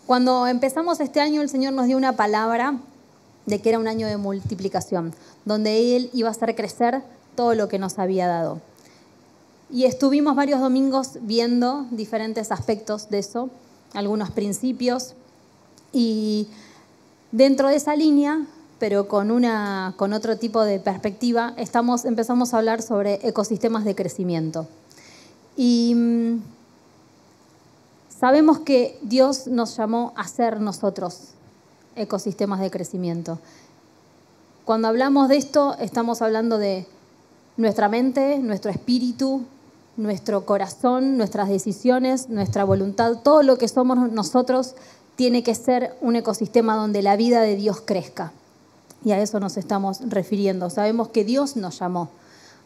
Cuando empezamos este año, el Señor nos dio una palabra de que era un año de multiplicación, donde Él iba a hacer crecer todo lo que nos había dado. Y estuvimos varios domingos viendo diferentes aspectos de eso, algunos principios, y dentro de esa línea, pero con otro tipo de perspectiva, empezamos a hablar sobre ecosistemas de crecimiento. Y sabemos que Dios nos llamó a ser nosotros ecosistemas de crecimiento. Cuando hablamos de esto, estamos hablando de nuestra mente, nuestro espíritu, nuestro corazón, nuestras decisiones, nuestra voluntad, todo lo que somos nosotros tiene que ser un ecosistema donde la vida de Dios crezca. Y a eso nos estamos refiriendo. Sabemos que Dios nos llamó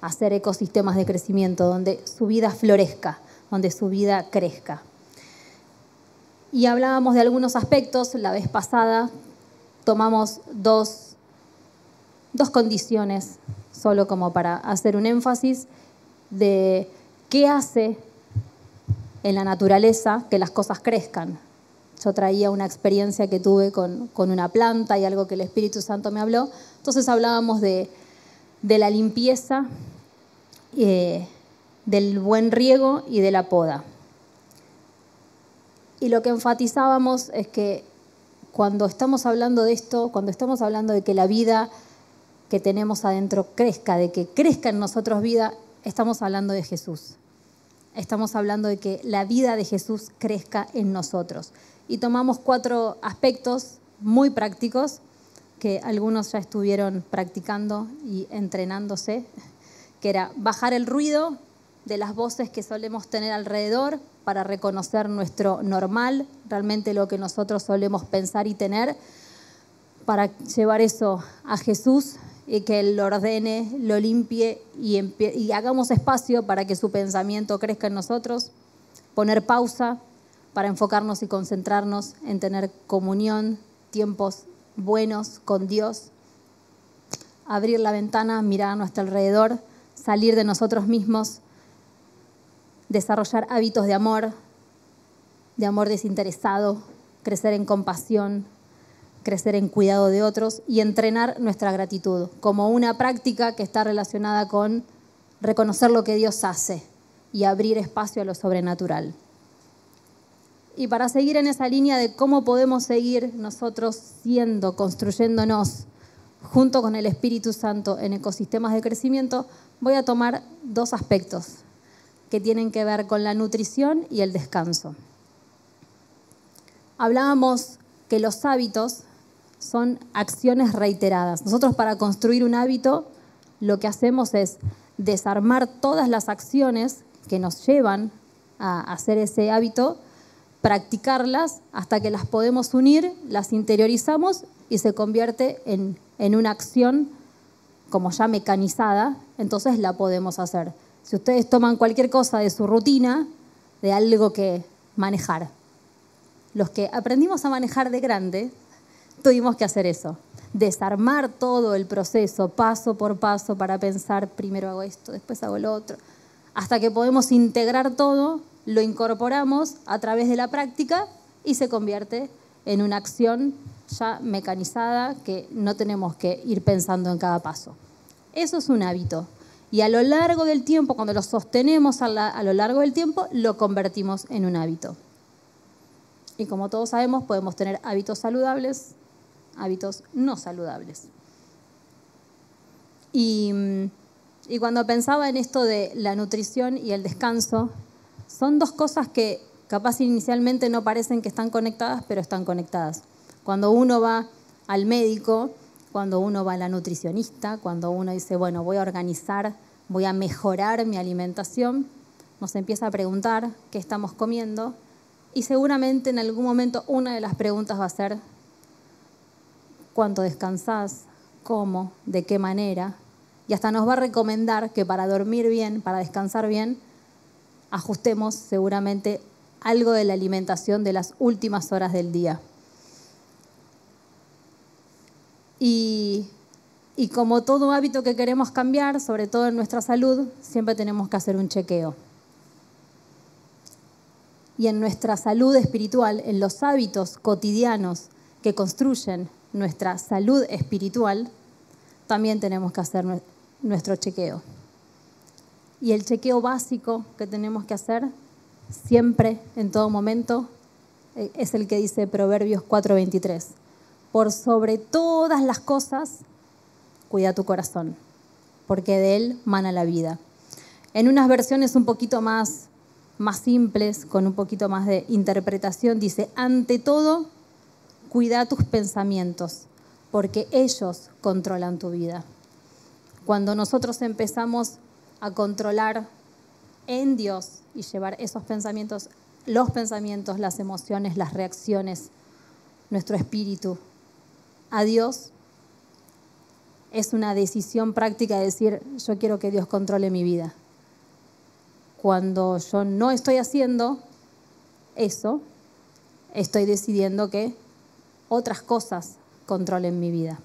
a ser ecosistemas de crecimiento, donde su vida florezca, donde su vida crezca. Y hablábamos de algunos aspectos. La vez pasada tomamos dos condiciones, solo como para hacer un énfasis, de qué hace en la naturaleza que las cosas crezcan. Yo traía una experiencia que tuve con una planta y algo que el Espíritu Santo me habló. Entonces hablábamos de la limpieza, del buen riego y de la poda. Y lo que enfatizábamos es que cuando estamos hablando de esto, cuando estamos hablando de que la vida que tenemos adentro crezca, de que crezca en nosotros vida, estamos hablando de Jesús. Estamos hablando de que la vida de Jesús crezca en nosotros. Y tomamos 4 aspectos muy prácticos que algunos ya estuvieron practicando y entrenándose, que era bajar el ruido de las voces que solemos tener alrededor para reconocer nuestro normal, realmente lo que nosotros solemos pensar y tener, para llevar eso a Jesús y que Él lo ordene, lo limpie y hagamos espacio para que su pensamiento crezca en nosotros, poner pausa para enfocarnos y concentrarnos en tener comunión, tiempos buenos con Dios, abrir la ventana, mirar a nuestro alrededor, salir de nosotros mismos, desarrollar hábitos de amor desinteresado, crecer en compasión, crecer en cuidado de otros y entrenar nuestra gratitud como una práctica que está relacionada con reconocer lo que Dios hace y abrir espacio a lo sobrenatural. Y para seguir en esa línea de cómo podemos seguir nosotros construyéndonos junto con el Espíritu Santo en ecosistemas de crecimiento, voy a tomar 2 aspectos que tienen que ver con la nutrición y el descanso. Hablábamos que los hábitos son acciones reiteradas. Nosotros para construir un hábito lo que hacemos es desarmar todas las acciones que nos llevan a hacer ese hábito, practicarlas hasta que las podemos unir, las interiorizamos y se convierte en una acción como ya mecanizada, entonces la podemos hacer. Si ustedes toman cualquier cosa de su rutina, de algo que manejar, los que aprendimos a manejar de grande, tuvimos que hacer eso, desarmar todo el proceso paso por paso para pensar, primero hago esto, después hago lo otro, hasta que podemos integrar todo, lo incorporamos a través de la práctica y se convierte en una acción ya mecanizada que no tenemos que ir pensando en cada paso. Eso es un hábito. Y a lo largo del tiempo, cuando lo sostenemos a lo largo del tiempo, lo convertimos en un hábito. Y como todos sabemos, podemos tener hábitos saludables, hábitos no saludables. Y cuando pensaba en esto de la nutrición y el descanso, son 2 cosas que capaz inicialmente no parecen que están conectadas, pero están conectadas. Cuando uno va al médico, cuando uno va a la nutricionista, cuando uno dice, bueno, voy a organizar, voy a mejorar mi alimentación, nos empieza a preguntar qué estamos comiendo y seguramente en algún momento una de las preguntas va a ser ¿cuánto descansás? ¿Cómo? ¿De qué manera? Y hasta nos va a recomendar que para dormir bien, para descansar bien, ajustemos seguramente algo de la alimentación de las últimas horas del día. Y como todo hábito que queremos cambiar, sobre todo en nuestra salud, siempre tenemos que hacer un chequeo. y en nuestra salud espiritual, en los hábitos cotidianos que construyen nuestra salud espiritual, también tenemos que hacer nuestro chequeo. Y el chequeo básico que tenemos que hacer siempre, en todo momento, es el que dice Proverbios 4:23. Por sobre todas las cosas, cuida tu corazón, porque de él mana la vida. En unas versiones un poquito más simples, con un poquito más de interpretación, dice, ante todo, cuida tus pensamientos, porque ellos controlan tu vida. Cuando nosotros empezamos a controlar en Dios y llevar esos pensamientos, los pensamientos, las emociones, las reacciones, nuestro espíritu a Dios, es una decisión práctica de decir, yo quiero que Dios controle mi vida. Cuando yo no estoy haciendo eso, estoy decidiendo que otras cosas controlen mi vida.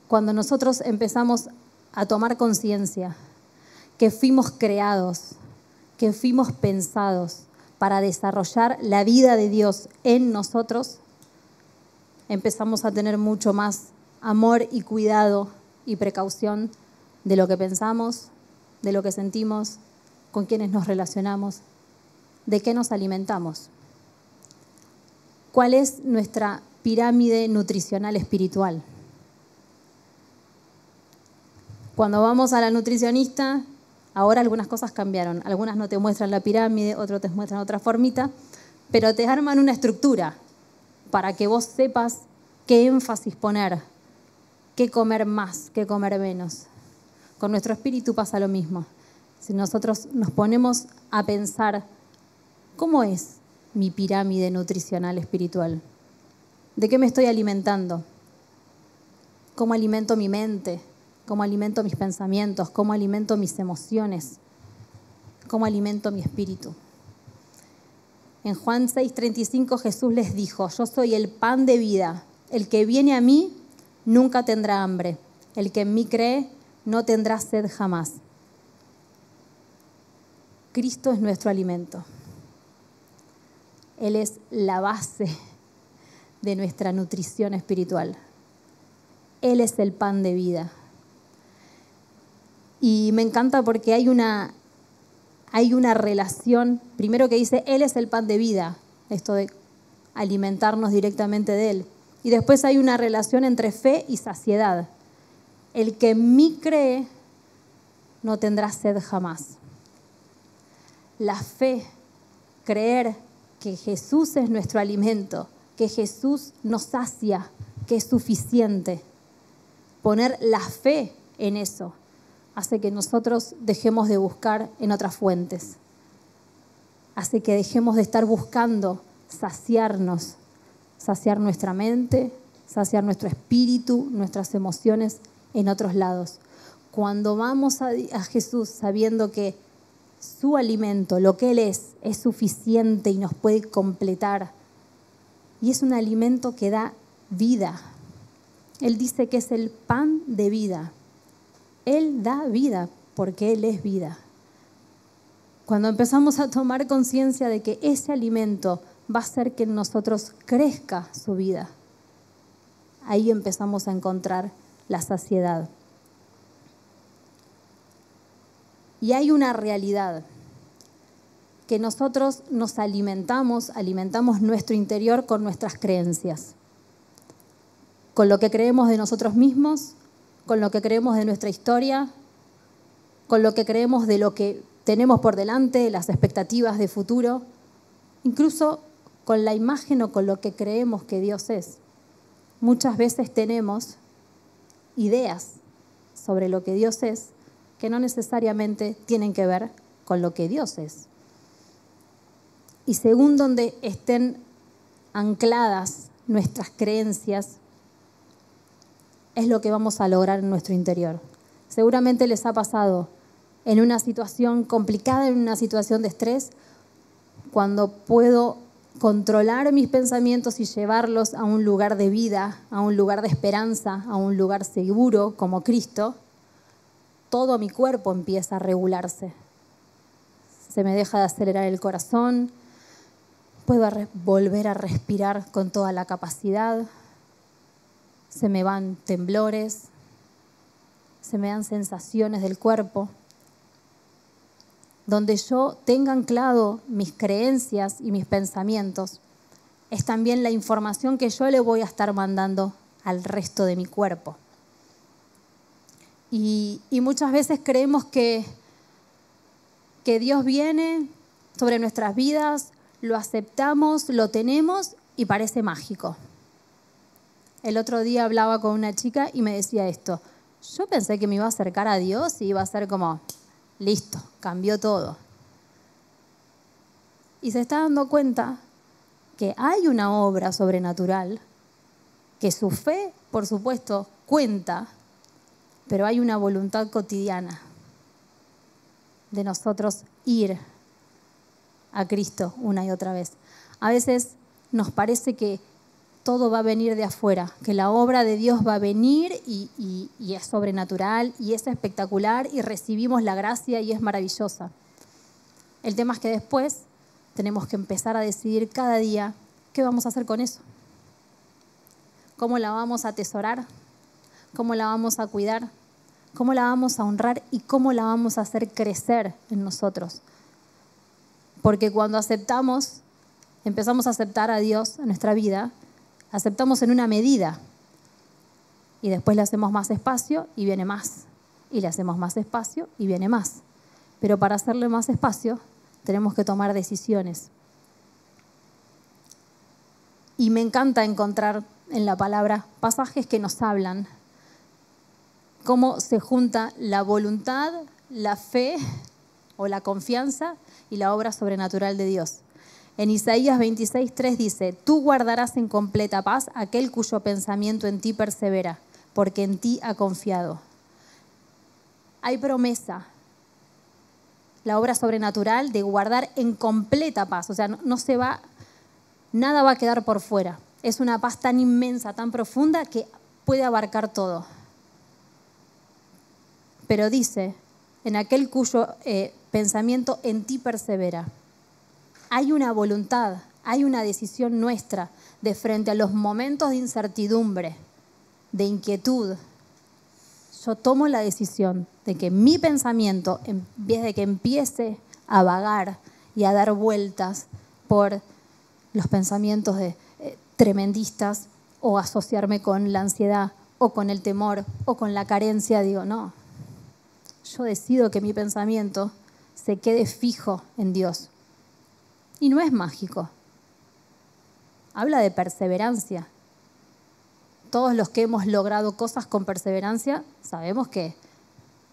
Cuando nosotros empezamos a tomar conciencia que fuimos creados, que fuimos pensados para desarrollar la vida de Dios en nosotros, empezamos a tener mucho más amor y cuidado y precaución de lo que pensamos, de lo que sentimos, con quienes nos relacionamos, de qué nos alimentamos. ¿Cuál es nuestra pirámide nutricional espiritual? Cuando vamos a la nutricionista, ahora algunas cosas cambiaron. Algunas no te muestran la pirámide, otras te muestran otra formita, pero te arman una estructura para que vos sepas qué énfasis poner, qué comer más, qué comer menos. Con nuestro espíritu pasa lo mismo. Si nosotros nos ponemos a pensar, ¿cómo es mi pirámide nutricional espiritual? ¿De qué me estoy alimentando? ¿Cómo alimento mi mente? ¿Cómo alimento mis pensamientos? ¿Cómo alimento mis emociones? ¿Cómo alimento mi espíritu? En Juan 6:35 Jesús les dijo, yo soy el pan de vida. El que viene a mí nunca tendrá hambre. El que en mí cree no tendrá sed jamás. Cristo es nuestro alimento. Él es la base de nuestra nutrición espiritual. Él es el pan de vida. Y me encanta porque hay una relación, primero que dice, Él es el pan de vida, esto de alimentarnos directamente de Él. Y después hay una relación entre fe y saciedad. El que en mí cree no tendrá sed jamás. La fe, creer que Jesús es nuestro alimento, que Jesús nos sacia, que es suficiente. Poner la fe en eso hace que nosotros dejemos de buscar en otras fuentes. Hace que dejemos de estar buscando saciarnos, saciar nuestra mente, saciar nuestro espíritu, nuestras emociones en otros lados. Cuando vamos a Jesús sabiendo que su alimento, lo que Él es suficiente y nos puede completar. Y es un alimento que da vida. Él dice que es el pan de vida. Él da vida porque Él es vida. Cuando empezamos a tomar conciencia de que ese alimento va a hacer que en nosotros crezca su vida, ahí empezamos a encontrar la saciedad. Y hay una realidad, que nosotros nos alimentamos nuestro interior con nuestras creencias, con lo que creemos de nosotros mismos, con lo que creemos de nuestra historia, con lo que creemos de lo que tenemos por delante, las expectativas de futuro, incluso con la imagen o con lo que creemos que Dios es. Muchas veces tenemos ideas sobre lo que Dios es que no necesariamente tienen que ver con lo que Dios es. Y según donde estén ancladas nuestras creencias, es lo que vamos a lograr en nuestro interior. Seguramente les ha pasado en una situación complicada, en una situación de estrés, cuando puedo controlar mis pensamientos y llevarlos a un lugar de vida, a un lugar de esperanza, a un lugar seguro como Cristo, todo mi cuerpo empieza a regularse. Se me deja de acelerar el corazón, puedo volver a respirar con toda la capacidad, se me van temblores, se me dan sensaciones del cuerpo. Donde yo tenga anclado mis creencias y mis pensamientos, es también la información que yo le voy a estar mandando al resto de mi cuerpo. Y muchas veces creemos que Dios viene sobre nuestras vidas, lo aceptamos, lo tenemos y parece mágico. El otro día hablaba con una chica y me decía esto: yo pensé que me iba a acercar a Dios y iba a ser como, listo, cambió todo. Y se está dando cuenta que hay una obra sobrenatural, que su fe, por supuesto, cuenta, pero hay una voluntad cotidiana de nosotros ir a Cristo una y otra vez. A veces nos parece que todo va a venir de afuera, que la obra de Dios va a venir y es sobrenatural y es espectacular y recibimos la gracia y es maravillosa. El tema es que después tenemos que empezar a decidir cada día qué vamos a hacer con eso. ¿Cómo la vamos a atesorar? ¿Cómo la vamos a cuidar? ¿Cómo la vamos a honrar? ¿Y cómo la vamos a hacer crecer en nosotros? Porque cuando empezamos a aceptar a Dios en nuestra vida, aceptamos en una medida y después le hacemos más espacio y viene más. Y le hacemos más espacio y viene más. Pero para hacerle más espacio tenemos que tomar decisiones. Y me encanta encontrar en la palabra pasajes que nos hablan cómo se junta la voluntad, la fe o la confianza y la obra sobrenatural de Dios. En Isaías 26:3 dice: tú guardarás en completa paz aquel cuyo pensamiento en ti persevera, porque en ti ha confiado. Hay promesa, la obra sobrenatural de guardar en completa paz, o sea, nada va a quedar por fuera. Es una paz tan inmensa, tan profunda que puede abarcar todo. Pero dice, en aquel cuyo pensamiento en ti persevera. Hay una voluntad, hay una decisión nuestra de frente a los momentos de incertidumbre, de inquietud. Yo tomo la decisión de que mi pensamiento, en vez de que empiece a vagar y a dar vueltas por los pensamientos tremendistas o asociarme con la ansiedad o con el temor o con la carencia, digo, no. Yo decido que mi pensamiento se quede fijo en Dios. Y no es mágico. Habla de perseverancia. Todos los que hemos logrado cosas con perseverancia sabemos que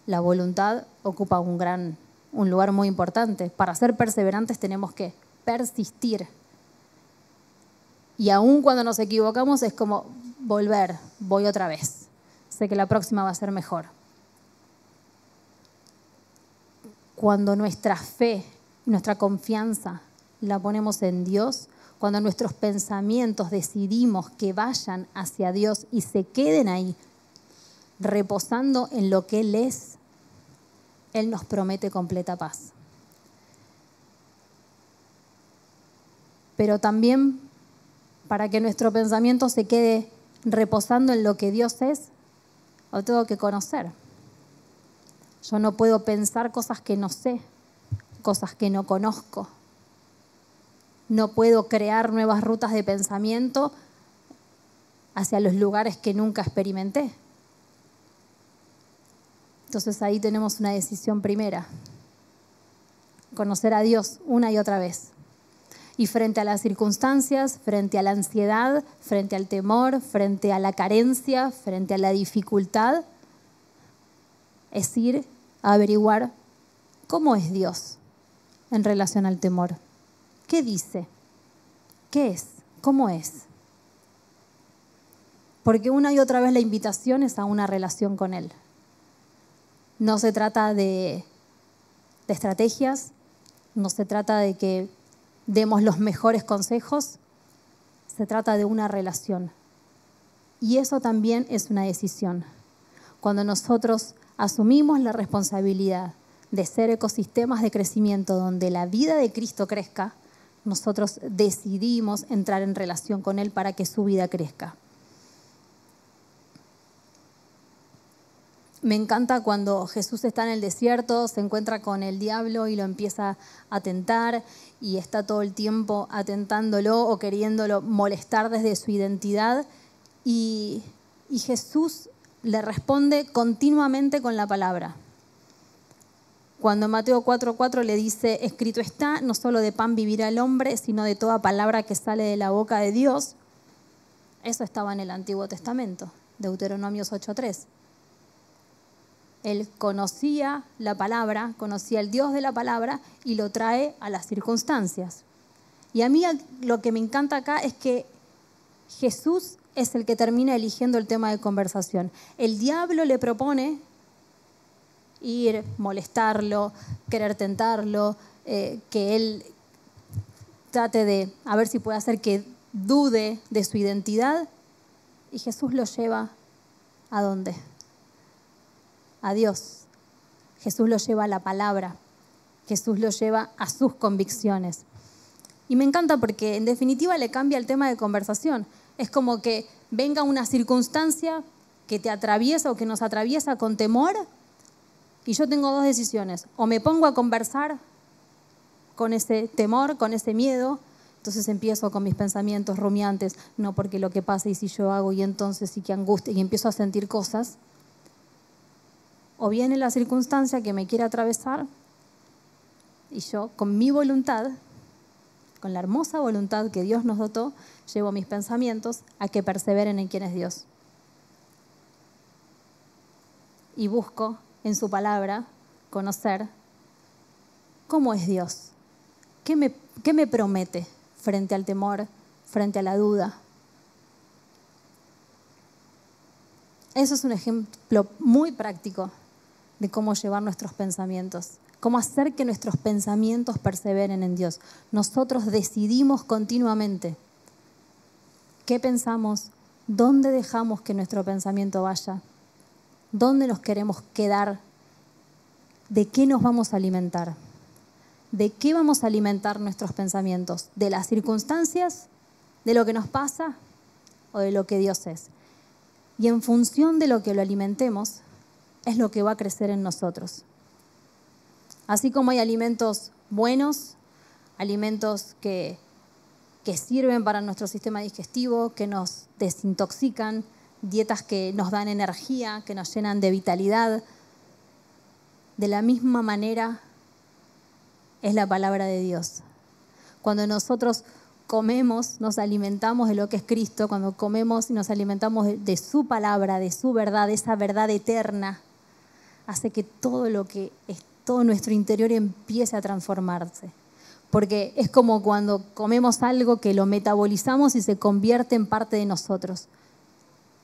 la voluntad ocupa un lugar muy importante. Para ser perseverantes tenemos que persistir. Y aún cuando nos equivocamos es como voy otra vez. Sé que la próxima va a ser mejor. Cuando nuestra fe, nuestra confianza la ponemos en Dios, cuando nuestros pensamientos decidimos que vayan hacia Dios y se queden ahí, reposando en lo que Él es, Él nos promete completa paz. Pero también, para que nuestro pensamiento se quede reposando en lo que Dios es, lo tengo que conocer. Yo no puedo pensar cosas que no sé, cosas que no conozco. No puedo crear nuevas rutas de pensamiento hacia los lugares que nunca experimenté. Entonces ahí tenemos una decisión primera. Conocer a Dios una y otra vez. Y frente a las circunstancias, frente a la ansiedad, frente al temor, frente a la carencia, frente a la dificultad, es ir a averiguar cómo es Dios en relación al temor. ¿Qué dice? ¿Qué es? ¿Cómo es? Porque una y otra vez la invitación es a una relación con Él. No se trata de estrategias, no se trata de que demos los mejores consejos, se trata de una relación. Y eso también es una decisión. Cuando nosotros asumimos la responsabilidad de ser ecosistemas de crecimiento donde la vida de Cristo crezca, nosotros decidimos entrar en relación con Él para que su vida crezca. Me encanta cuando Jesús está en el desierto, se encuentra con el diablo y lo empieza a tentar y está todo el tiempo atentándolo o queriéndolo molestar desde su identidad. Y Jesús le responde continuamente con la palabra. Cuando en Mateo 4:4 le dice, escrito está, no solo de pan vivirá el hombre, sino de toda palabra que sale de la boca de Dios. Eso estaba en el Antiguo Testamento, Deuteronomios 8:3. Él conocía la palabra, conocía el Dios de la palabra y lo trae a las circunstancias. Y a mí lo que me encanta acá es que Jesús es el que termina eligiendo el tema de conversación. El diablo le propone ir, molestarlo, querer tentarlo, que él trate de a ver si puede hacer que dude de su identidad. Y Jesús lo lleva ¿a dónde? A Dios. Jesús lo lleva a la palabra. Jesús lo lleva a sus convicciones. Y me encanta porque en definitiva le cambia el tema de conversación. Es como que venga una circunstancia que te atraviesa o que nos atraviesa con temor y yo tengo dos decisiones. O me pongo a conversar con ese temor, con ese miedo, entonces empiezo con mis pensamientos rumiantes, no porque lo que pasa y si yo hago y entonces sí que angustia y empiezo a sentir cosas. O viene la circunstancia que me quiere atravesar y yo con mi voluntad, con la hermosa voluntad que Dios nos dotó, llevo mis pensamientos a que perseveren en quién es Dios. Y busco en su palabra conocer cómo es Dios, qué me promete frente al temor, frente a la duda. Eso es un ejemplo muy práctico de cómo llevar nuestros pensamientos, cómo hacer que nuestros pensamientos perseveren en Dios. Nosotros decidimos continuamente qué pensamos, dónde dejamos que nuestro pensamiento vaya, dónde nos queremos quedar, de qué nos vamos a alimentar, de qué vamos a alimentar nuestros pensamientos, de las circunstancias, de lo que nos pasa o de lo que Dios es. Y en función de lo que lo alimentemos, es lo que va a crecer en nosotros. Así como hay alimentos buenos, alimentos que sirven para nuestro sistema digestivo, que nos desintoxican, dietas que nos dan energía, que nos llenan de vitalidad. De la misma manera es la palabra de Dios. Cuando nosotros comemos, nos alimentamos de lo que es Cristo, cuando comemos y nos alimentamos de su palabra, de su verdad, de esa verdad eterna, hace que todo nuestro interior empiece a transformarse. Porque es como cuando comemos algo que lo metabolizamos y se convierte en parte de nosotros.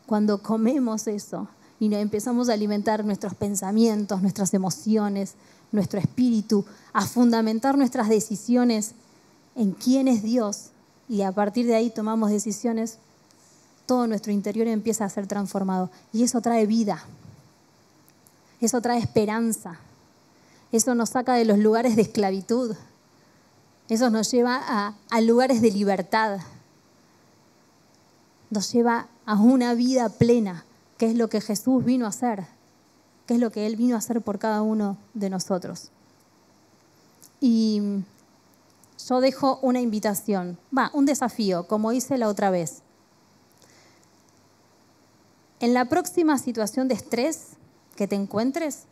Cuando comemos eso y nos empezamos a alimentar nuestros pensamientos, nuestras emociones, nuestro espíritu, a fundamentar nuestras decisiones en quién es Dios y a partir de ahí tomamos decisiones, todo nuestro interior empieza a ser transformado y eso trae vida, eso trae esperanza, eso nos saca de los lugares de esclavitud, eso nos lleva a lugares de libertad, nos lleva a una vida plena, que es lo que Jesús vino a hacer, que es lo que Él vino a hacer por cada uno de nosotros. Y yo dejo una invitación, un desafío, como hice la otra vez. En la próxima situación de estrés que te encuentres,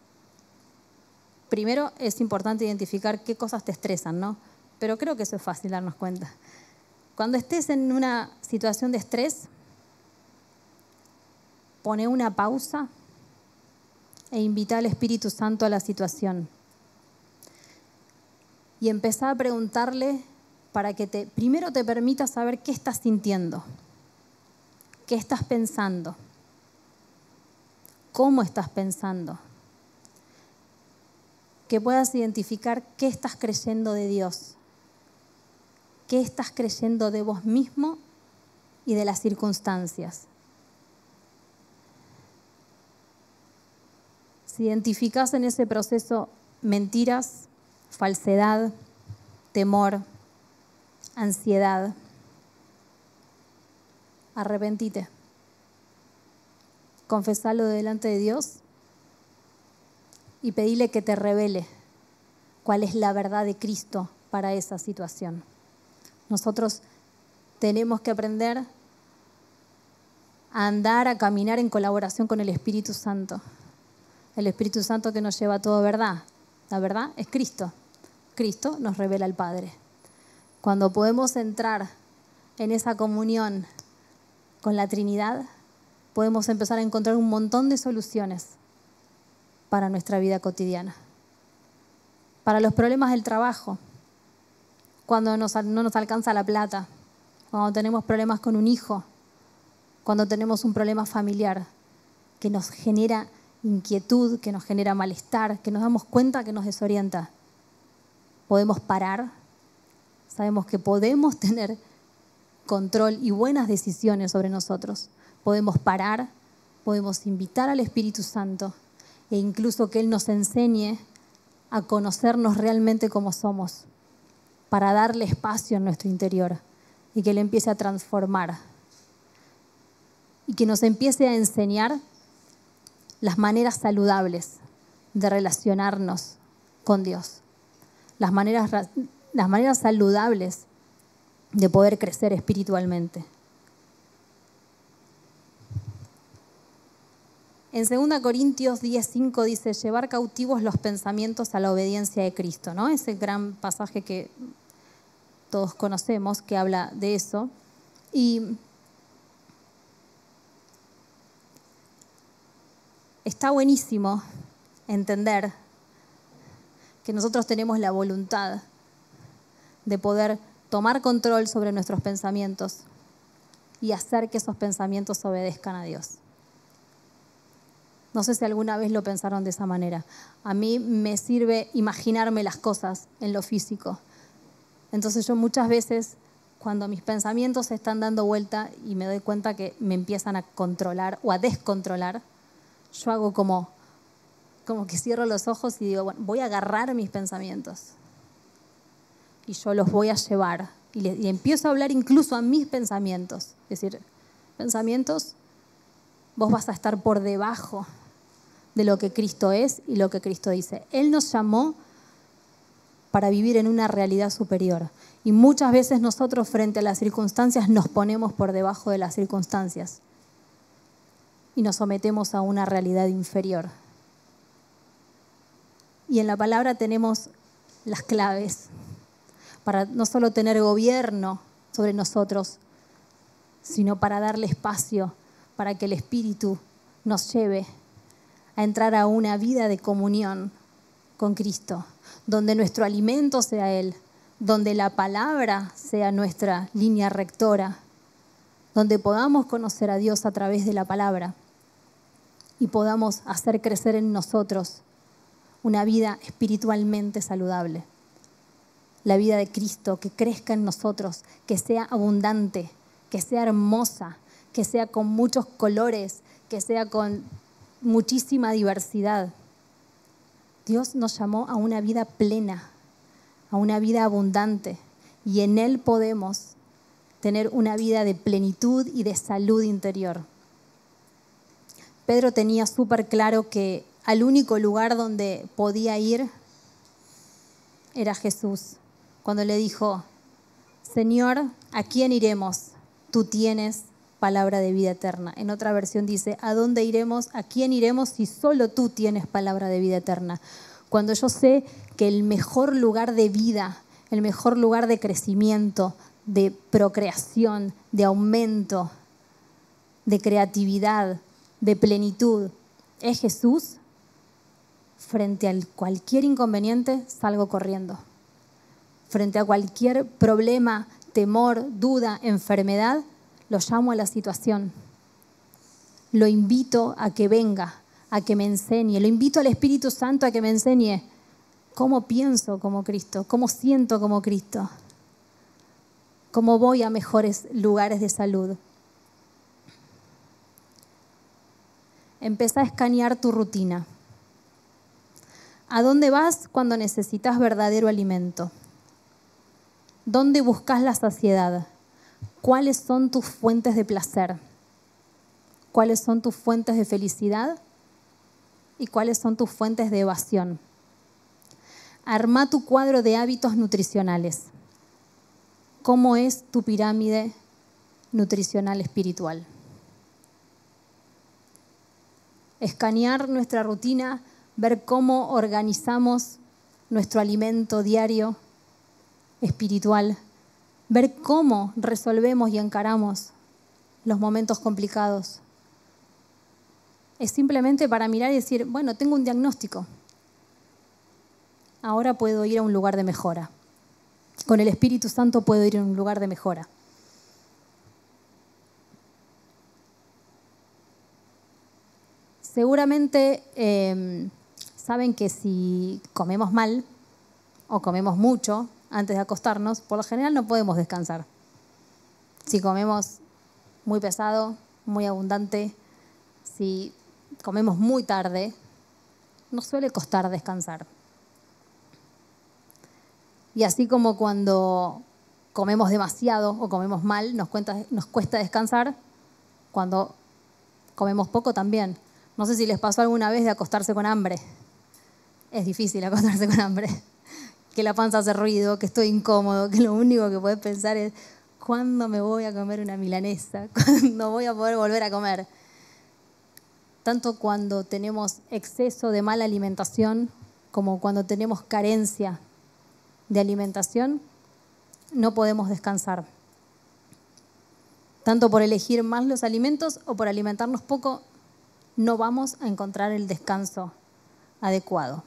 primero es importante identificar qué cosas te estresan, ¿no? Pero creo que eso es fácil darnos cuenta. Cuando estés en una situación de estrés, pone una pausa e invita al Espíritu Santo a la situación. Y empezá a preguntarle para que primero te permita saber qué estás sintiendo, qué estás pensando, cómo estás pensando, que puedas identificar qué estás creyendo de Dios, qué estás creyendo de vos mismo y de las circunstancias. Si identificás en ese proceso mentiras, falsedad, temor, ansiedad, arrepentite. Confesalo delante de Dios y pedile que te revele cuál es la verdad de Cristo para esa situación. Nosotros tenemos que aprender a andar, a caminar en colaboración con el Espíritu Santo. El Espíritu Santo que nos lleva a toda verdad. La verdad es Cristo. Cristo nos revela al Padre. Cuando podemos entrar en esa comunión con la Trinidad, podemos empezar a encontrar un montón de soluciones para nuestra vida cotidiana. Para los problemas del trabajo, cuando no nos alcanza la plata, cuando tenemos problemas con un hijo, cuando tenemos un problema familiar que nos genera inquietud, que nos genera malestar, que nos damos cuenta que nos desorienta. Podemos parar, sabemos que podemos tener control y buenas decisiones sobre nosotros. Podemos parar, podemos invitar al Espíritu Santo e incluso que Él nos enseñe a conocernos realmente como somos, para darle espacio en nuestro interior y que Él empiece a transformar y que nos empiece a enseñar las maneras saludables de relacionarnos con Dios, las maneras saludables de poder crecer espiritualmente. En 2 Corintios 10:5 dice, llevar cautivos los pensamientos a la obediencia de Cristo, ¿no? Ese gran pasaje que todos conocemos que habla de eso. Y está buenísimo entender que nosotros tenemos la voluntad de poder tomar control sobre nuestros pensamientos y hacer que esos pensamientos obedezcan a Dios. No sé si alguna vez lo pensaron de esa manera. A mí me sirve imaginarme las cosas en lo físico. Entonces yo muchas veces, cuando mis pensamientos se están dando vuelta y me doy cuenta que me empiezan a controlar o a descontrolar, yo hago como que cierro los ojos y digo, bueno, voy a agarrar mis pensamientos y yo los voy a llevar. Y empiezo a hablar incluso a mis pensamientos. Es decir, pensamientos, vos vas a estar por debajo de lo que Cristo es y lo que Cristo dice. Él nos llamó para vivir en una realidad superior. Y muchas veces nosotros frente a las circunstancias nos ponemos por debajo de las circunstancias y nos sometemos a una realidad inferior. Y en la palabra tenemos las claves para no solo tener gobierno sobre nosotros, sino para darle espacio para que el Espíritu nos lleve a entrar a una vida de comunión con Cristo, donde nuestro alimento sea Él, donde la palabra sea nuestra línea rectora, donde podamos conocer a Dios a través de la palabra y podamos hacer crecer en nosotros una vida espiritualmente saludable. La vida de Cristo, que crezca en nosotros, que sea abundante, que sea hermosa, que sea con muchos colores, que sea con muchísima diversidad. Dios nos llamó a una vida plena, a una vida abundante, y en Él podemos tener una vida de plenitud y de salud interior. Pedro tenía súper claro que al único lugar donde podía ir era Jesús. Cuando le dijo, Señor, ¿a quién iremos? Tú tienes palabra de vida eterna. En otra versión dice, ¿a dónde iremos? ¿A quién iremos si solo tú tienes palabra de vida eterna? Cuando yo sé que el mejor lugar de vida, el mejor lugar de crecimiento, de procreación, de aumento, de creatividad, de plenitud, es Jesús, frente a cualquier inconveniente salgo corriendo. Frente a cualquier problema, temor, duda, enfermedad, lo llamo a la situación. Lo invito a que venga, a que me enseñe. Lo invito al Espíritu Santo a que me enseñe cómo pienso como Cristo, cómo siento como Cristo, cómo voy a mejores lugares de salud. Empezá a escanear tu rutina. ¿A dónde vas cuando necesitas verdadero alimento? ¿Dónde buscas la saciedad? ¿Cuáles son tus fuentes de placer? ¿Cuáles son tus fuentes de felicidad? ¿Y cuáles son tus fuentes de evasión? Arma tu cuadro de hábitos nutricionales. ¿Cómo es tu pirámide nutricional espiritual? Escanear nuestra rutina, ver cómo organizamos nuestro alimento diario espiritual, ver cómo resolvemos y encaramos los momentos complicados. Es simplemente para mirar y decir, bueno, tengo un diagnóstico. Ahora puedo ir a un lugar de mejora. Con el Espíritu Santo puedo ir a un lugar de mejora. Seguramente saben que si comemos mal o comemos mucho antes de acostarnos, por lo general no podemos descansar. Si comemos muy pesado, muy abundante, si comemos muy tarde, nos suele costar descansar. Y así como cuando comemos demasiado o comemos mal, nos cuesta descansar, cuando comemos poco también. No sé si les pasó alguna vez de acostarse con hambre. Es difícil acostarse con hambre. Que la panza hace ruido, que estoy incómodo, que lo único que podés pensar es ¿cuándo me voy a comer una milanesa? ¿Cuándo voy a poder volver a comer? Tanto cuando tenemos exceso de mala alimentación como cuando tenemos carencia de alimentación, no podemos descansar. Tanto por elegir más los alimentos o por alimentarnos poco, no vamos a encontrar el descanso adecuado.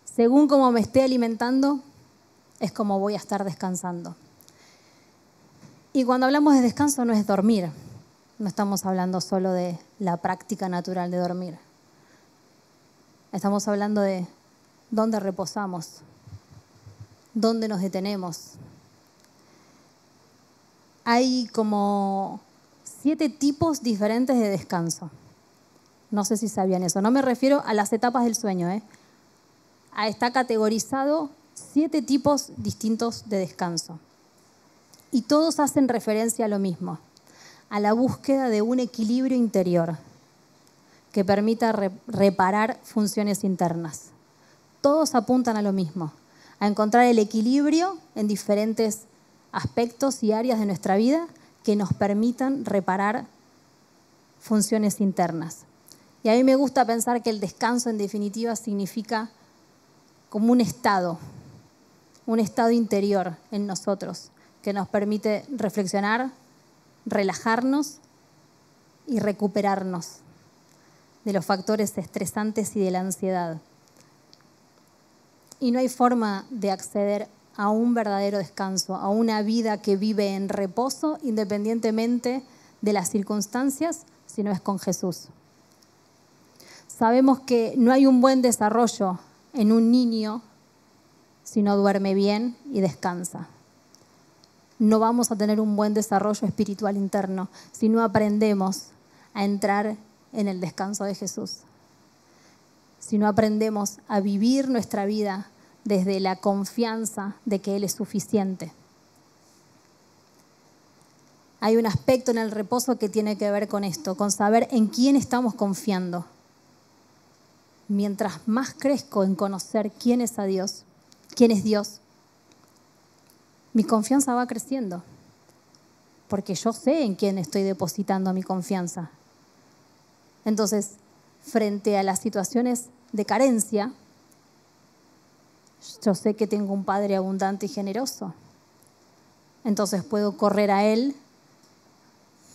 Según cómo me esté alimentando, es como voy a estar descansando. Y cuando hablamos de descanso no es dormir. No estamos hablando solo de la práctica natural de dormir. Estamos hablando de dónde reposamos, dónde nos detenemos. Hay como 7 tipos diferentes de descanso. No sé si sabían eso. No me refiero a las etapas del sueño. Está categorizado 7 tipos distintos de descanso. Y todos hacen referencia a lo mismo, a la búsqueda de un equilibrio interior que permita reparar funciones internas. Todos apuntan a lo mismo, a encontrar el equilibrio en diferentes aspectos y áreas de nuestra vida que nos permitan reparar funciones internas. Y a mí me gusta pensar que el descanso en definitiva significa como un estado interior en nosotros que nos permite reflexionar, relajarnos y recuperarnos de los factores estresantes y de la ansiedad. Y no hay forma de acceder a un verdadero descanso, a una vida que vive en reposo independientemente de las circunstancias, si no es con Jesús. Sabemos que no hay un buen desarrollo en un niño si no duerme bien y descansa. No vamos a tener un buen desarrollo espiritual interno si no aprendemos a entrar en el descanso de Jesús. Si no aprendemos a vivir nuestra vida desde la confianza de que Él es suficiente. Hay un aspecto en el reposo que tiene que ver con esto, con saber en quién estamos confiando. Mientras más crezco en conocer quién es Dios, mi confianza va creciendo, porque yo sé en quién estoy depositando mi confianza. Entonces, frente a las situaciones de carencia, yo sé que tengo un Padre abundante y generoso. Entonces puedo correr a Él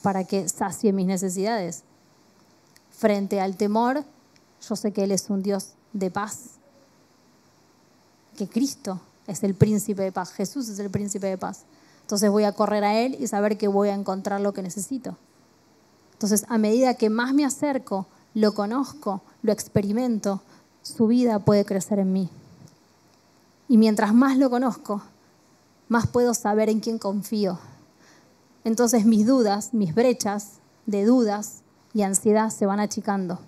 para que sacie mis necesidades. Frente al temor, yo sé que Él es un Dios de paz, que Cristo es el príncipe de paz, Jesús es el príncipe de paz. Entonces voy a correr a Él y saber que voy a encontrar lo que necesito. Entonces, a medida que más me acerco, lo conozco, lo experimento, su vida puede crecer en mí. Y mientras más lo conozco, más puedo saber en quién confío. Entonces mis dudas, mis brechas de dudas y ansiedad se van achicando.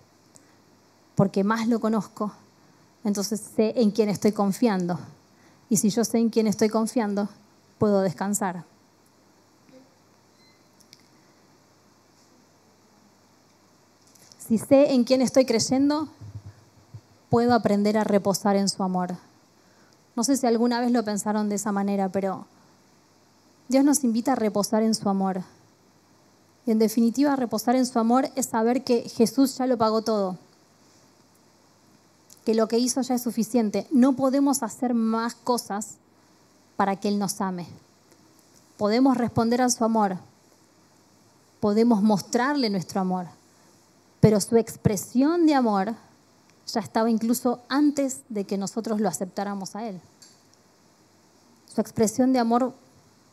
porque más lo conozco, entonces sé en quién estoy confiando. Y si yo sé en quién estoy confiando, puedo descansar. Si sé en quién estoy creyendo, puedo aprender a reposar en su amor. No sé si alguna vez lo pensaron de esa manera, pero Dios nos invita a reposar en su amor. Y en definitiva, reposar en su amor es saber que Jesús ya lo pagó todo, que lo que hizo ya es suficiente. No podemos hacer más cosas para que Él nos ame. Podemos responder a su amor, podemos mostrarle nuestro amor, pero su expresión de amor ya estaba incluso antes de que nosotros lo aceptáramos a Él. Su expresión de amor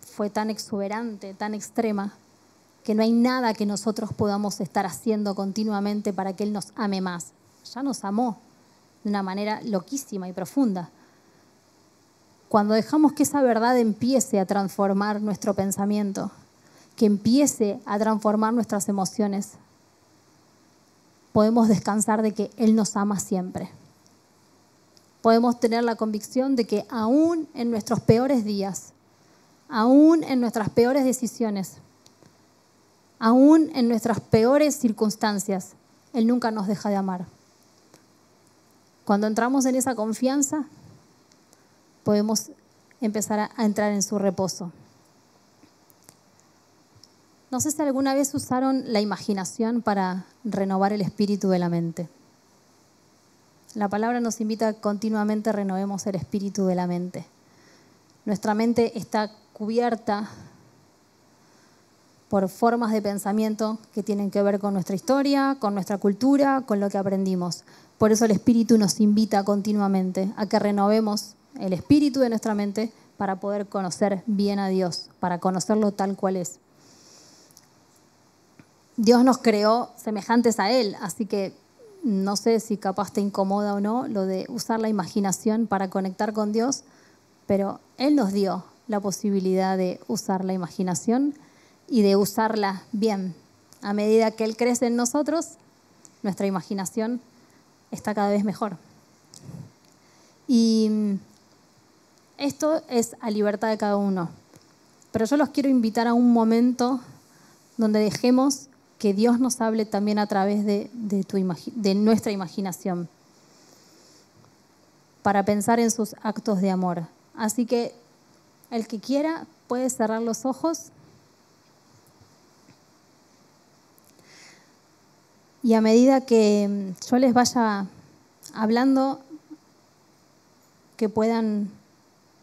fue tan exuberante, tan extrema, que no hay nada que nosotros podamos estar haciendo continuamente para que Él nos ame más. Ya nos amó de una manera loquísima y profunda. Cuando dejamos que esa verdad empiece a transformar nuestro pensamiento, que empiece a transformar nuestras emociones, podemos descansar de que Él nos ama siempre. Podemos tener la convicción de que aún en nuestros peores días, aún en nuestras peores decisiones, aún en nuestras peores circunstancias, Él nunca nos deja de amar. Cuando entramos en esa confianza, podemos empezar a entrar en su reposo. No sé si alguna vez usaron la imaginación para renovar el espíritu de la mente. La palabra nos invita a que continuamente renovemos el espíritu de la mente. Nuestra mente está cubierta por formas de pensamiento que tienen que ver con nuestra historia, con nuestra cultura, con lo que aprendimos. Por eso el Espíritu nos invita continuamente a que renovemos el espíritu de nuestra mente para poder conocer bien a Dios, para conocerlo tal cual es. Dios nos creó semejantes a Él, así que no sé si capaz te incomoda o no lo de usar la imaginación para conectar con Dios, pero Él nos dio la posibilidad de usar la imaginación y de usarla bien. A medida que Él crece en nosotros, nuestra imaginación está cada vez mejor. Y esto es a libertad de cada uno. Pero yo los quiero invitar a un momento donde dejemos que Dios nos hable también a través de nuestra imaginación, para pensar en sus actos de amor. Así que el que quiera puede cerrar los ojos. Y a medida que yo les vaya hablando, que puedan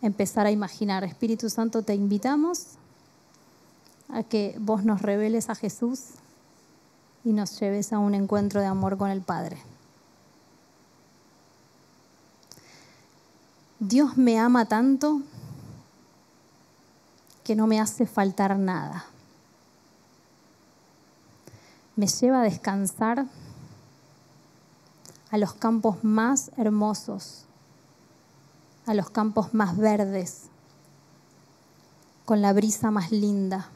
empezar a imaginar. Espíritu Santo, te invitamos a que vos nos reveles a Jesús y nos lleves a un encuentro de amor con el Padre. Dios me ama tanto que no me hace faltar nada. Me lleva a descansar a los campos más hermosos, a los campos más verdes, con la brisa más linda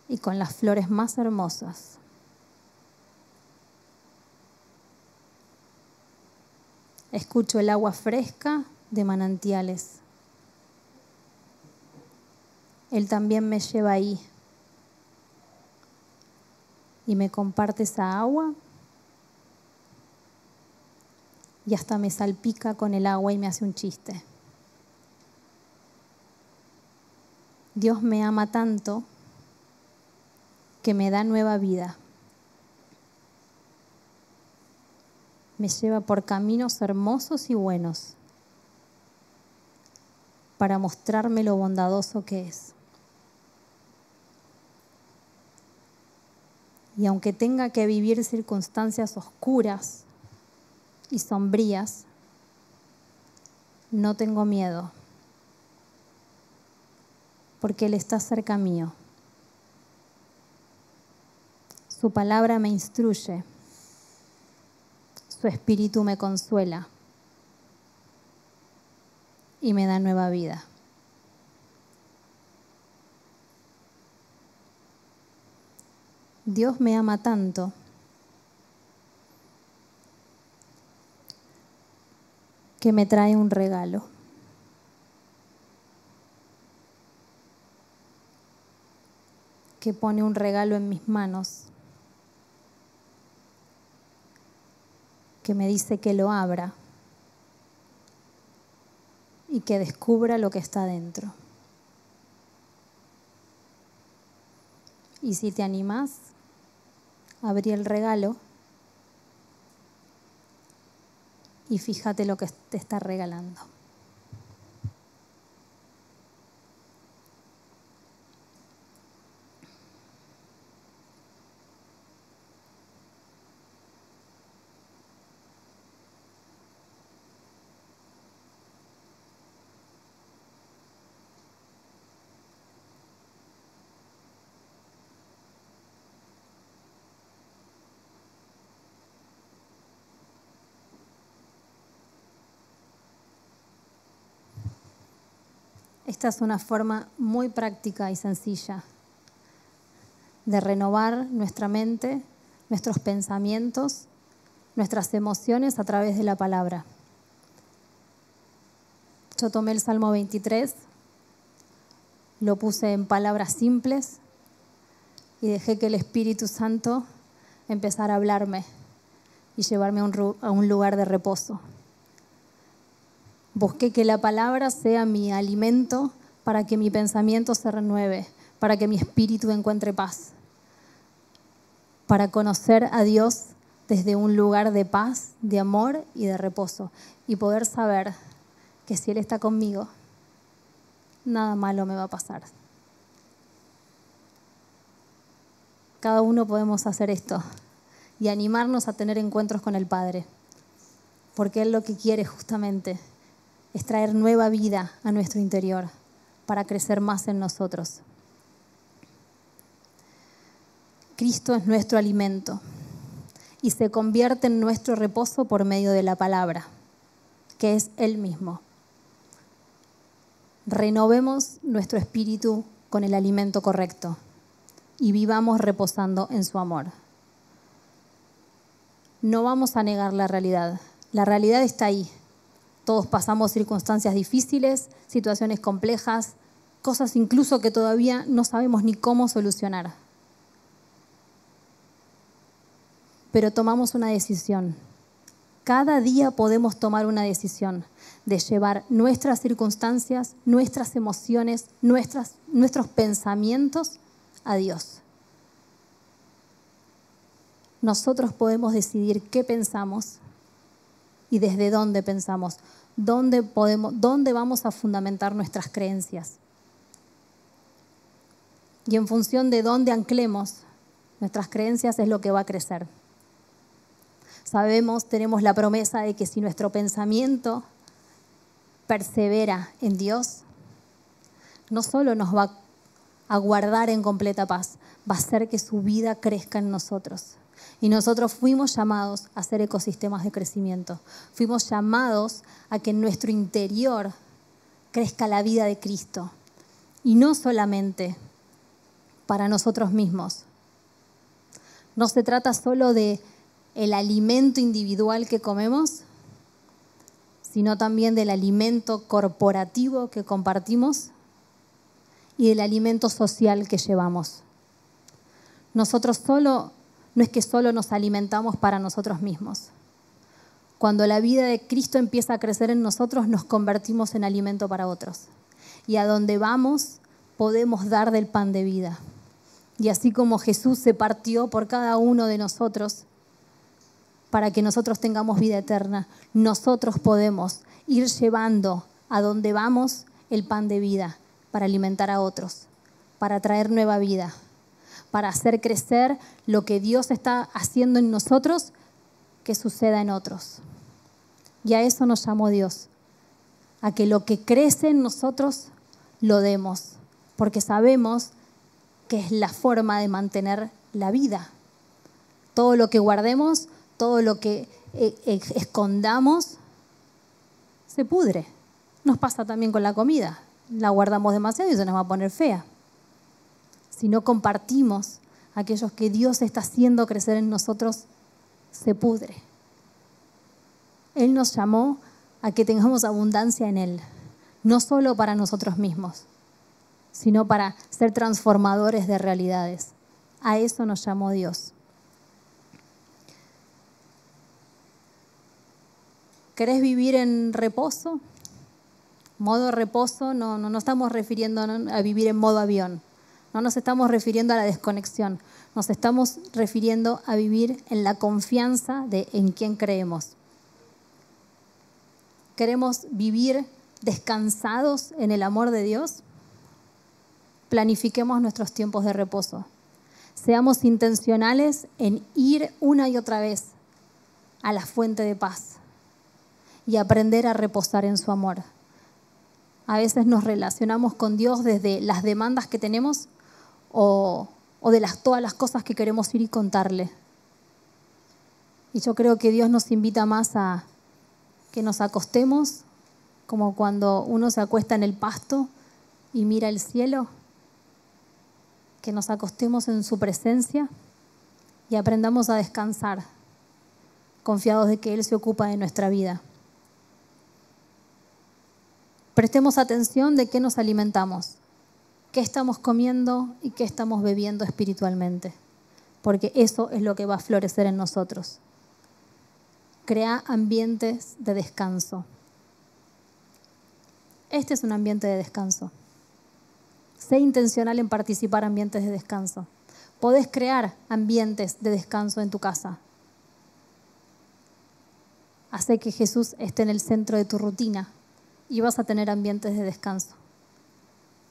y con las flores más hermosas. Escucho el agua fresca de manantiales. Él también me lleva ahí y me comparte esa agua y hasta me salpica con el agua y me hace un chiste. Dios me ama tanto que me da nueva vida. Me lleva por caminos hermosos y buenos para mostrarme lo bondadoso que es. Y aunque tenga que vivir circunstancias oscuras y sombrías, no tengo miedo, porque Él está cerca mío. Su palabra me instruye, su espíritu me consuela y me da nueva vida. Dios me ama tanto que me trae un regalo. Que pone un regalo en mis manos. Que me dice que lo abra y que descubra lo que está dentro. Y si te animás, abrí el regalo y fíjate lo que te está regalando. Esta es una forma muy práctica y sencilla de renovar nuestra mente, nuestros pensamientos, nuestras emociones a través de la palabra. Yo tomé el Salmo 23, lo puse en palabras simples y dejé que el Espíritu Santo empezara a hablarme y llevarme a un lugar de reposo. Busqué que la palabra sea mi alimento para que mi pensamiento se renueve, para que mi espíritu encuentre paz, para conocer a Dios desde un lugar de paz, de amor y de reposo, y poder saber que si Él está conmigo, nada malo me va a pasar. Cada uno podemos hacer esto y animarnos a tener encuentros con el Padre, porque Él lo que quiere justamente es traer nueva vida a nuestro interior para crecer más en nosotros. Cristo es nuestro alimento y se convierte en nuestro reposo por medio de la palabra, que es Él mismo. Renovemos nuestro espíritu con el alimento correcto y vivamos reposando en su amor. No vamos a negar la realidad. La realidad está ahí. Todos pasamos circunstancias difíciles, situaciones complejas, cosas incluso que todavía no sabemos ni cómo solucionar. Pero tomamos una decisión. Cada día podemos tomar una decisión de llevar nuestras circunstancias, nuestras emociones, nuestros pensamientos a Dios. Nosotros podemos decidir qué pensamos y desde dónde pensamos, dónde vamos a fundamentar nuestras creencias. Y en función de dónde anclemos nuestras creencias es lo que va a crecer. Tenemos la promesa de que si nuestro pensamiento persevera en Dios, no solo nos va a guardar en completa paz, va a hacer que su vida crezca en nosotros. Y nosotros fuimos llamados a ser ecosistemas de crecimiento. Fuimos llamados a que en nuestro interior crezca la vida de Cristo. Y no solamente para nosotros mismos. No se trata solo de el alimento individual que comemos, sino también del alimento corporativo que compartimos y del alimento social que llevamos. Nosotros no es que solo nos alimentamos para nosotros mismos. Cuando la vida de Cristo empieza a crecer en nosotros, nos convertimos en alimento para otros. Y a donde vamos, podemos dar del pan de vida. Y así como Jesús se partió por cada uno de nosotros para que nosotros tengamos vida eterna, nosotros podemos ir llevando a donde vamos el pan de vida para alimentar a otros, para traer nueva vida, para hacer crecer lo que Dios está haciendo en nosotros, que suceda en otros. Y a eso nos llamó Dios, a que lo que crece en nosotros lo demos, porque sabemos que es la forma de mantener la vida. Todo lo que guardemos, todo lo que escondamos, se pudre. Nos pasa también con la comida. La guardamos demasiado y se nos va a poner fea. Si no compartimos aquellos que Dios está haciendo crecer en nosotros, se pudre. Él nos llamó a que tengamos abundancia en Él, no solo para nosotros mismos, sino para ser transformadores de realidades. A eso nos llamó Dios. ¿Querés vivir en reposo? Modo reposo, no estamos refiriendo a vivir en modo avión. No nos estamos refiriendo a la desconexión. Nos estamos refiriendo a vivir en la confianza en quien creemos. ¿Queremos vivir descansados en el amor de Dios? Planifiquemos nuestros tiempos de reposo. Seamos intencionales en ir una y otra vez a la fuente de paz y aprender a reposar en su amor. A veces nos relacionamos con Dios desde las demandas que tenemos o de todas las cosas que queremos ir y contarle. Y yo creo que Dios nos invita más a que nos acostemos, como cuando uno se acuesta en el pasto y mira el cielo, que nos acostemos en su presencia y aprendamos a descansar, confiados de que Él se ocupa de nuestra vida. Prestemos atención de qué nos alimentamos, qué estamos comiendo y qué estamos bebiendo espiritualmente, porque eso es lo que va a florecer en nosotros. Crea ambientes de descanso. Este es un ambiente de descanso. Sé intencional en participar en ambientes de descanso. Podés crear ambientes de descanso en tu casa. Hace que Jesús esté en el centro de tu rutina y vas a tener ambientes de descanso.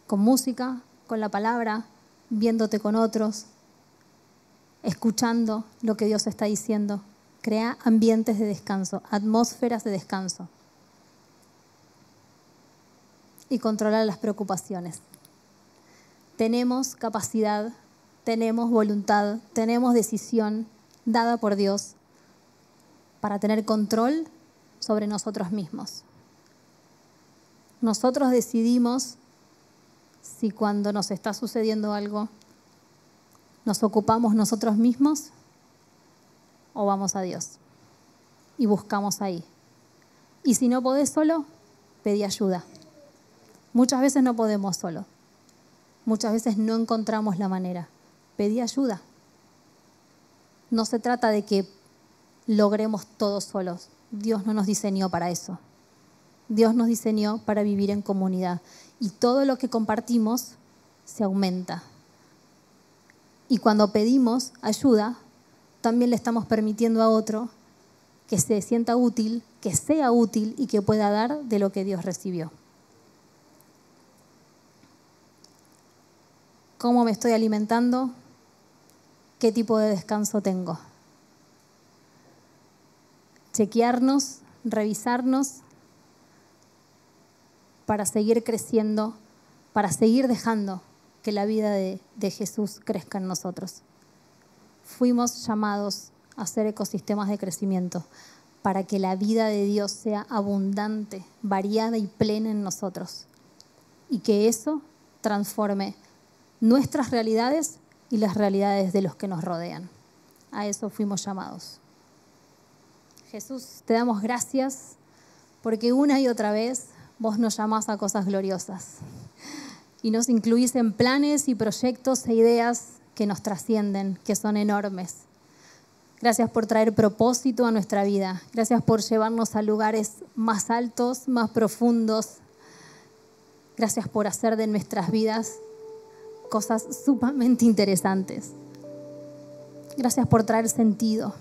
Con música, con la palabra, viéndote con otros, escuchando lo que Dios está diciendo. Crea ambientes de descanso, atmósferas de descanso. Y controlar las preocupaciones. Tenemos capacidad, tenemos voluntad, tenemos decisión dada por Dios para tener control sobre nosotros mismos. Nosotros decidimos si cuando nos está sucediendo algo nos ocupamos nosotros mismos o vamos a Dios y buscamos ahí. Y si no podés solo, pedí ayuda. Muchas veces no podemos solo. Muchas veces no encontramos la manera. Pedí ayuda. No se trata de que logremos todos solos. Dios no nos diseñó para eso. Dios nos diseñó para vivir en comunidad. Y todo lo que compartimos se aumenta. Y cuando pedimos ayuda, también le estamos permitiendo a otro que se sienta útil, que sea útil y que pueda dar de lo que Dios recibió. ¿Cómo me estoy alimentando? ¿Qué tipo de descanso tengo? Chequearnos, revisarnos para seguir creciendo, para seguir dejando que la vida de Jesús crezca en nosotros. Fuimos llamados a ser ecosistemas de crecimiento para que la vida de Dios sea abundante, variada y plena en nosotros y que eso transforme nuestras realidades y las realidades de los que nos rodean. A eso fuimos llamados. Jesús, te damos gracias porque una y otra vez vos nos llamás a cosas gloriosas y nos incluís en planes y proyectos e ideas que nos trascienden, que son enormes. Gracias por traer propósito a nuestra vida. Gracias por llevarnos a lugares más altos, más profundos. Gracias por hacer de nuestras vidas cosas sumamente interesantes. Gracias por traer sentido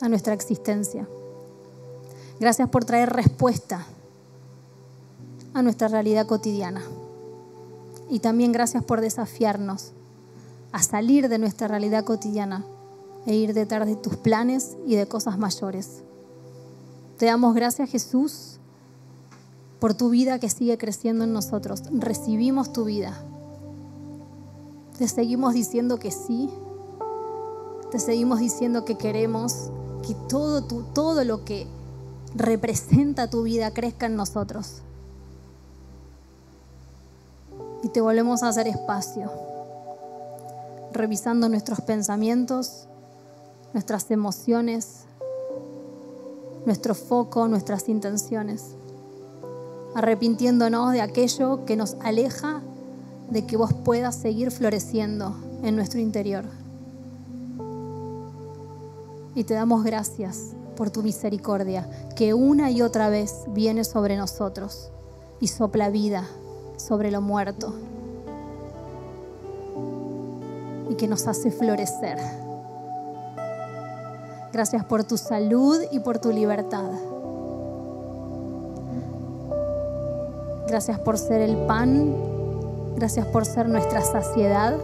a nuestra existencia. Gracias por traer respuesta a nuestra realidad cotidiana. Y también gracias por desafiarnos a salir de nuestra realidad cotidiana e ir detrás de tus planes y de cosas mayores. Te damos gracias, Jesús, por tu vida que sigue creciendo en nosotros. Recibimos tu vida. Te seguimos diciendo que sí. Te seguimos diciendo que queremos que todo lo que representa tu vida crezca en nosotros. Y te volvemos a hacer espacio, revisando nuestros pensamientos, nuestras emociones, nuestro foco, nuestras intenciones, arrepintiéndonos de aquello que nos aleja de que vos puedas seguir floreciendo en nuestro interior. Y te damos gracias por tu misericordia, que una y otra vez viene sobre nosotros y sopla vida sobre lo muerto y que nos hace florecer. Gracias por tu salud y por tu libertad. Gracias por ser el pan. Gracias por ser nuestra saciedad.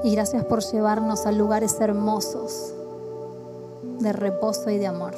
Y gracias por llevarnos a lugares hermosos de reposo y de amor.